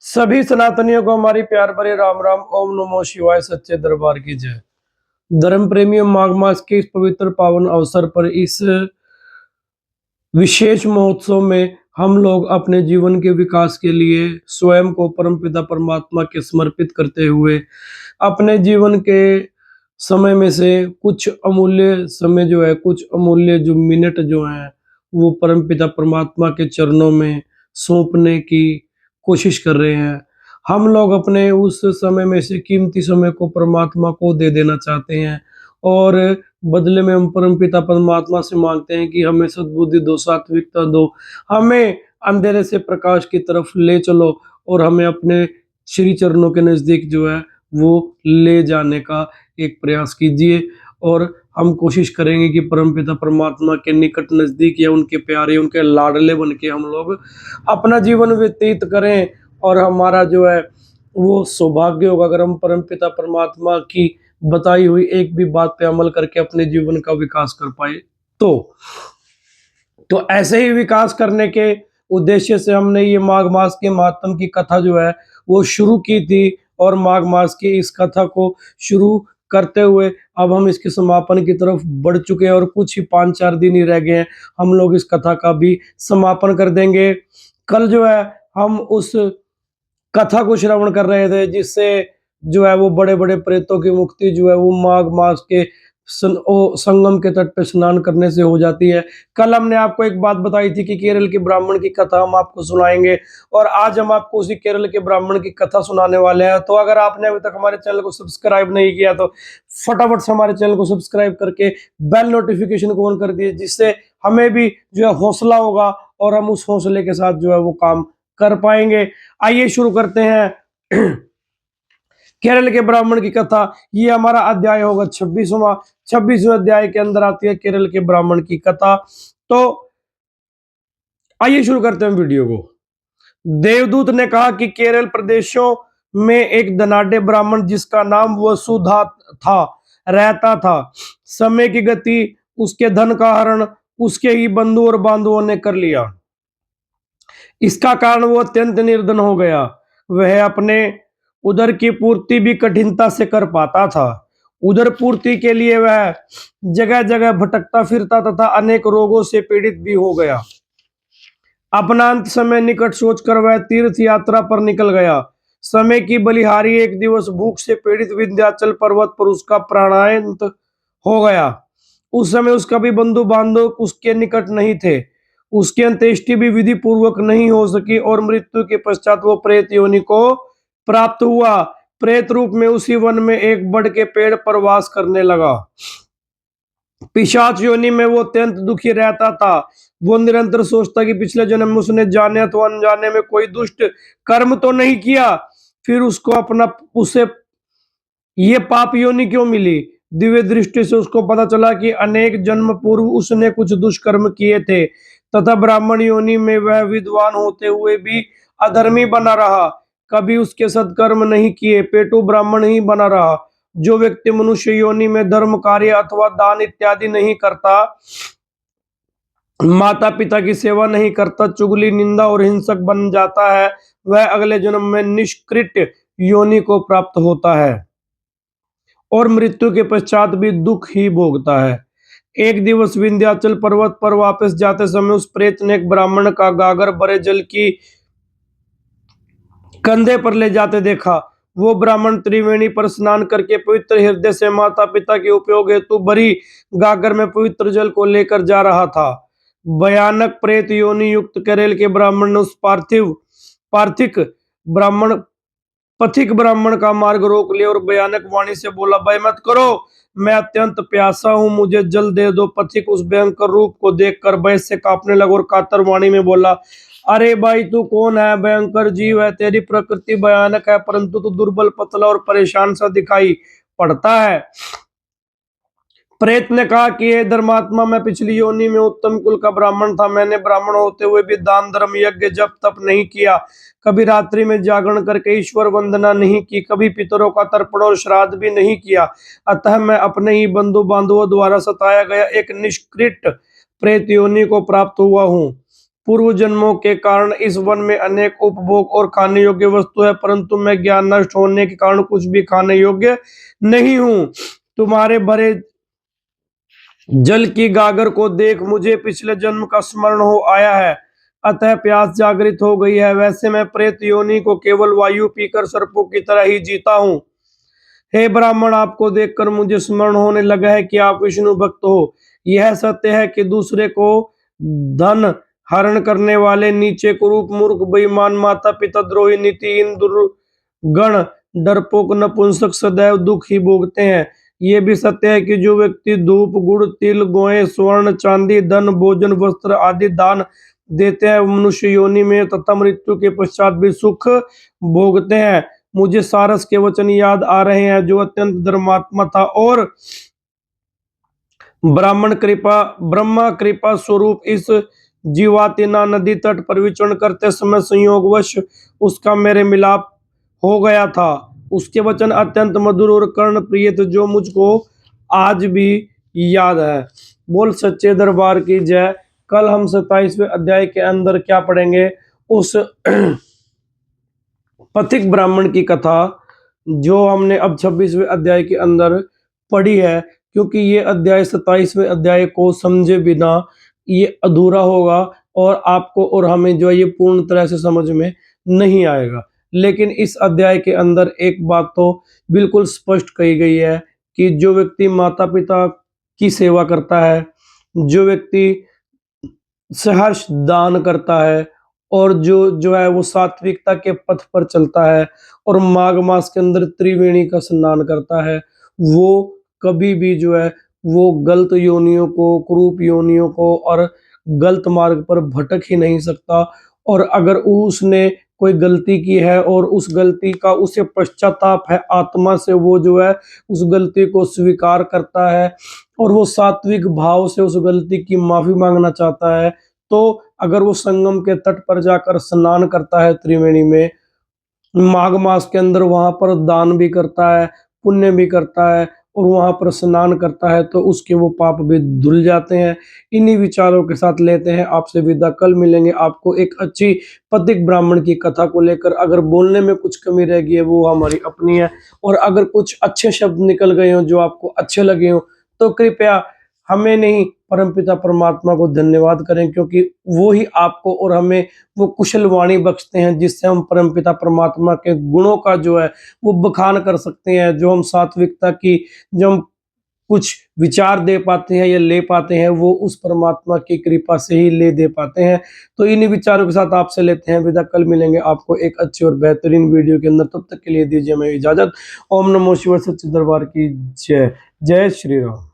सभी सनातनियों को हमारी प्यार भरे राम राम। ओम नमो शिवाय। सच्चे दरबार की जय। धर्म प्रेमियों, माघ मास के इस पवित्र पावन अवसर पर इस विशेष महोत्सव में हम लोग अपने जीवन के विकास के लिए स्वयं को परमपिता परमात्मा के समर्पित करते हुए अपने जीवन के समय में से कुछ अमूल्य समय जो है, कुछ अमूल्य जो मिनट जो हैं, वो परमपिता परमात्मा के चरणों में सौंपने की कोशिश कर रहे हैं। हम लोग अपने उस समय में से कीमती समय को परमात्मा को दे देना चाहते हैं और बदले में हम परमपिता परमात्मा से मांगते हैं कि हमें सद्बुद्धि दो, सात्विकता दो, हमें अंधेरे से प्रकाश की तरफ ले चलो और हमें अपने श्री चरणों के नज़दीक जो है वो ले जाने का एक प्रयास कीजिए। और हम कोशिश करेंगे कि परमपिता परमात्मा के निकट नज़दीक या उनके प्यारे, उनके लाडले बन के हम लोग अपना जीवन व्यतीत करें। और हमारा जो है वो सौभाग्य होगा अगर हम परमपिता परमात्मा की बताई हुई एक भी बात पे अमल करके अपने जीवन का विकास कर पाए। तो ऐसे ही विकास करने के उद्देश्य से हमने ये माघ मास के महात्म की कथा जो है वो शुरू की थी। और माघ मास की इस कथा को शुरू करते हुए अब हम इसके समापन की तरफ बढ़ चुके हैं और कुछ ही 5-4 दिन ही रह गए हैं। हम लोग इस कथा का भी समापन कर देंगे। कल जो है हम उस कथा को श्रवण कर रहे थे जिससे जो है वो बड़े-बड़े प्रेतों की मुक्ति जो है वो माघ मास के संगम के तट पे स्नान करने से हो जाती है। कल हमने आपको एक बात बताई थी कि केरल के ब्राह्मण की कथा हम आपको सुनाएँगे और आज हम आपको उसी केरल के ब्राह्मण की कथा सुनाने वाले हैं। तो अगर आपने अभी तक हमारे चैनल को सब्सक्राइब नहीं किया तो फटाफट से हमारे चैनल को सब्सक्राइब करके बेल नोटिफिकेशन को ऑन कर दिए, जिससे हमें भी जो है हौसला होगा और हम उस हौसले के साथ जो है वो काम कर पाएंगे। आइए शुरू करते हैं केरल के ब्राह्मण की कथा। ये हमारा अध्याय होगा 26वां अध्याय के अंदर आती है केरल के ब्राह्मण की कथा। तो आइए शुरू करते हैं वीडियो को। देवदूत ने कहा कि केरल प्रदेशों में एक धनाढ्य ब्राह्मण जिसका नाम वसुधा था रहता था। समय की गति, उसके धन का हरण उसके ही बंधु और बांधुओं ने कर लिया। इसका कारण वो अत्यंत निर्धन हो गया। वह अपने उदर की पूर्ति भी कठिनता से कर पाता था। उदर पूर्ति के लिए वह जगह जगह भटकता फिरता तथा अनेक रोगों से पीड़ित भी हो गया। अपना अंत समय निकट सोचकर वह तीर्थ यात्रा पर निकल गया। समय की बलिहारी एक दिवस भूख से पीड़ित विंध्याचल पर्वत पर उसका प्राणांत हो गया। उस समय उसका भी बंधु बांधव उसके निकट नहीं थे। उसकी अंत्येष्टि भी विधि पूर्वक नहीं हो सकी और मृत्यु के पश्चात वो प्रेत योनि को प्राप्त हुआ। प्रेत रूप में उसी वन में एक बड़ के पेड़ पर वास करने लगा। पिशाच योनि में वो अत्यंत दुखी रहता था। वो निरंतर सोचता कि पिछले जन्म में उसने जाने अथवा अनजाने में कोई दुष्ट कर्म तो नहीं किया, फिर उसको उसे ये पाप योनि क्यों मिली। दिव्य दृष्टि से उसको पता चला कि अनेक जन्म पूर्व उसने कुछ दुष्कर्म किए थे तथा ब्राह्मण योनि में वह विद्वान होते हुए भी अधर्मी बना रहा। कभी उसके सत्कर्म नहीं किए, पेटू ब्राह्मण ही बना रहा। जो व्यक्ति मनुष्य योनि में धर्म कार्य अथवा दान इत्यादि नहीं करता, माता पिता की सेवा नहीं करता, चुगली, निंदा और हिंसक बन जाता है, वह अगले जन्म में निष्कृत योनि को प्राप्त होता है और मृत्यु के पश्चात भी दुख ही भोगता है। एक दिवस विंध्याचल पर्वत पर वापस जाते समय उस प्रेत ने एक ब्राह्मण का गागर भरे जल की कंधे पर ले जाते देखा। वो ब्राह्मण त्रिवेणी पर स्नान करके पवित्र हृदय से माता पिता के उपयोग हेतु भरी गागर में पवित्र जल को लेकर जा रहा था। भयानक प्रेत योनि युक्त केरल के ब्राह्मण ने उस पार्थिक ब्राह्मण पथिक ब्राह्मण का मार्ग रोक लिया और भयानक वाणी से बोला, भय मत करो, मैं अत्यंत प्यासा हूं, मुझे जल दे दो। पथिक उस भयंकर रूप को देखकर भय से कांपने लगा और कातर वाणी में बोला, अरे भाई तू कौन है? भयंकर जीव है, तेरी प्रकृति भयानक है, परंतु तू दुर्बल, पतला और परेशान सा दिखाई पड़ता है। प्रेत ने कहा कि हे धर्मात्मा, मैं पिछली योनि में उत्तम कुल का ब्राह्मण था। मैंने ब्राह्मण होते हुए भी दान धर्म यज्ञ जप तप नहीं किया, कभी रात्रि में जागरण करके ईश्वर वंदना नहीं की, कभी पितरों का तर्पण और श्राद्ध भी नहीं किया। अतः मैं अपने ही बंधु बांधवों द्वारा सताया गया एक निष्कृत प्रेत योनि को प्राप्त हुआ हूँ। पूर्व जन्मों के कारण इस वन में अनेक उपभोग और खाने योग्य वस्तु है, परंतु मैं ज्ञान नष्ट होने के कारण कुछ भी खाने योग्य नहीं हूं। तुम्हारे भरे जल की गागर को देख मुझे पिछले जन्म का स्मरण हो आया है, अतः प्यास जागृत हो गई है। वैसे मैं प्रेत योनि को केवल वायु पीकर सर्पों की तरह ही जीता हूँ। हे ब्राह्मण, आपको देखकर मुझे स्मरण होने लगा है कि आप विष्णु भक्त हो। यह सत्य है कि दूसरे को धन हरण करने वाले, नीचे कुरूप, मूर्ख, बेईमान, माता पिता द्रोही, नीतिहीन, दुर्गण, डरपोक, नपुंसक सदैव दुख ही भोगते हैं। ये भी सत्य है कि जो व्यक्ति धूप, गुड़, तिल, गोए, स्वर्ण, चांदी, धन, भोजन, वस्त्र आदि दान देते हैं, वो मनुष्य योनि में तथा मृत्यु के पश्चात भी सुख भोगते हैं। मुझे सारस के वचन याद आ रहे हैं, जो अत्यंत धर्मात्मा था और ब्रह्मा कृपा स्वरूप इस जीवातिना नदी तट पर विचरण करते समय संयोगवश उसका मेरे मिलाप हो गया था। उसके वचन अत्यंत मधुर और कर्ण प्रिय थे, जो मुझको आज भी याद है। बोल सच्चे दरबार की जय। कल हम 27वें अध्याय के अंदर क्या पढ़ेंगे, उस पथिक ब्राह्मण की कथा जो हमने अब 26वें अध्याय के अंदर पढ़ी है, क्योंकि ये अध्याय 27वें अध्याय को समझे बिना ये अधूरा होगा और आपको और हमें जो है ये पूर्ण तरह से समझ में नहीं आएगा। लेकिन इस अध्याय के अंदर एक बात तो बिल्कुल स्पष्ट कही गई है कि जो व्यक्ति माता पिता की सेवा करता है, जो व्यक्ति सहर्ष दान करता है और जो है वो सात्विकता के पथ पर चलता है और माघ मास के अंदर त्रिवेणी का स्नान करता है, वो कभी भी जो है वो गलत योनियों को, कुरूप योनियों को और गलत मार्ग पर भटक ही नहीं सकता। और अगर उसने कोई गलती की है और उस गलती का उसे पश्चाताप है आत्मा से, वो जो है उस गलती को स्वीकार करता है और वो सात्विक भाव से उस गलती की माफी मांगना चाहता है, तो अगर वो संगम के तट पर जाकर स्नान करता है त्रिवेणी में माघ मास के अंदर, वहां पर दान भी करता है, पुण्य भी करता है और वहां पर स्नान करता है, तो उसके वो पाप भी धुल जाते हैं। इन्हीं विचारों के साथ लेते हैं आपसे विदा। कल मिलेंगे आपको एक अच्छी पथिक ब्राह्मण की कथा को लेकर। अगर बोलने में कुछ कमी रह गई है वो हमारी अपनी है, और अगर कुछ अच्छे शब्द निकल गए हो जो आपको अच्छे लगे हो तो कृपया हमें नहीं परमपिता परमात्मा को धन्यवाद करें, क्योंकि वो ही आपको और हमें वो कुशल वाणी बख्शते हैं जिससे हम परमपिता परमात्मा के गुणों का जो है वो बखान कर सकते हैं। जो हम सात्विकता की जो हम कुछ विचार दे पाते हैं या ले पाते हैं, वो उस परमात्मा की कृपा से ही ले दे पाते हैं। तो इन्हीं विचारों के साथ आपसे लेते हैं विदा। कल मिलेंगे आपको एक अच्छी और बेहतरीन वीडियो के अंदर, तब तक के लिए दीजिए हमें इजाजत। ओम नमो शिवाय। सच्चे दरबार की जय। जय श्री राम।